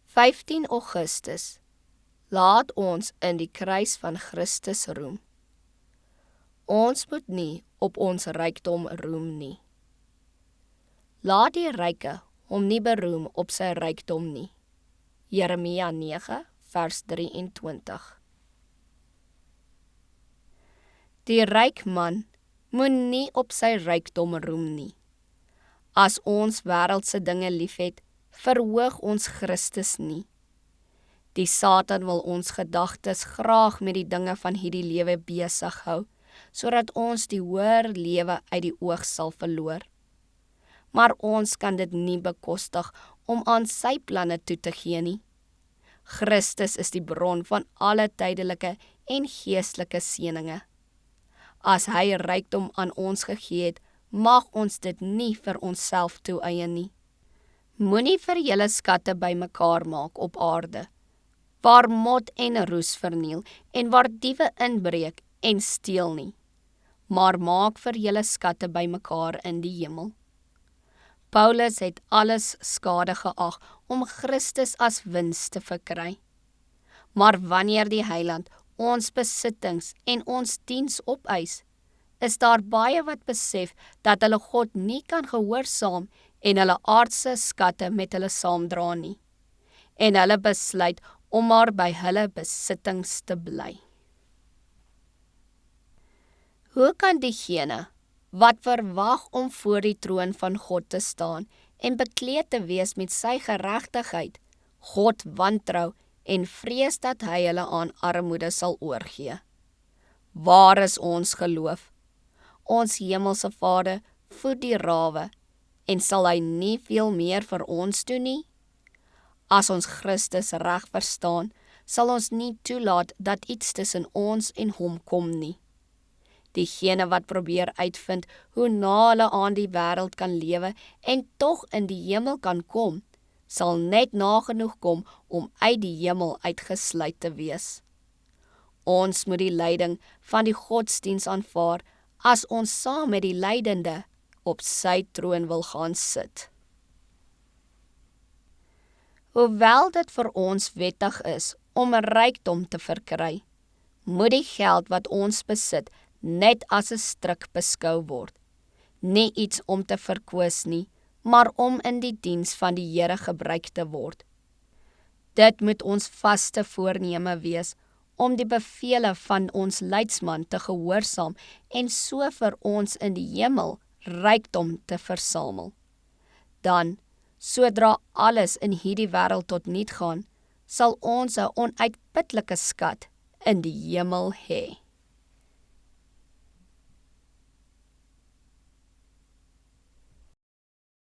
15 Augustus. Laat ons in die kruis van Christus roem. Ons moet nie op ons rykdom roem nie. Laat die ryke hom nie beroem op sy rykdom nie. Jeremia 9 vers 23. Die ryk man moet nie op sy rykdom roem nie. As ons wêreldse dinge liefhet, verhoog ons Christus nie. Die Satan wil ons gedagtes graag met die dinge van hierdie lewe besig hou, sodat ons die hoër lewe uit die oog sal verloor. Maar ons kan dit nie bekostig om aan sy planne toe te gee nie. Christus is die bron van alle tydelike en geestelike seëninge. As hy rykdom aan ons gegee het, mag ons dit nie vir onsself toeëien nie. Moenie vir julle skatte bymekaar maak op aarde, waar mot en roes verniel en waar diewe inbreek en steel nie, maar maak vir julle skatte bymekaar in die hemel. Paulus het alles skade geag om Christus as wins te verkry. Maar wanneer die Heiland ons besittings en ons diens opeis, is daar baie wat besef dat hulle God nie kan gehoorsaam en hulle aardse skatte met hulle saamdra nie, en hulle besluit om maar by hulle besittings te bly. Hoe kan diegene wat verwag om voor die troon van God te staan en bekleed te wees met sy geregtigheid, God wantrou en vrees dat hy hulle aan armoede sal oorgee? Waar is ons geloof? Ons hemelse Vader voed die rawe, en sal hy nie veel meer vir ons doen nie? As ons Christus reg verstaan, sal ons nie toelaat dat iets tussen ons en hom kom nie. Diegene wat probeer uitvind hoe na hulle aan die wêreld kan lewe en tog in die hemel kan kom, sal net nagenoeg kom om uit die hemel uitgesluit te wees. Ons moet die leiding van die godsdiens aanvaar as ons saam met die lydende op sy troon wil gaan sit. Hoewel dit vir ons wettig is om rykdom te verkry, moet die geld wat ons besit net as 'n stryk beskou word. Nie iets om te verkwis nie, maar om in die diens van die Here gebruik te word. Dit moet ons vaste voorneme wees om die bevele van ons leidsman te gehoorsaam en so vir ons in die hemel rykdom te versamel. Dan, sodra alles in hierdie wêreld tot niet gaan, sal ons 'n onuitputlike skat in die hemel hê.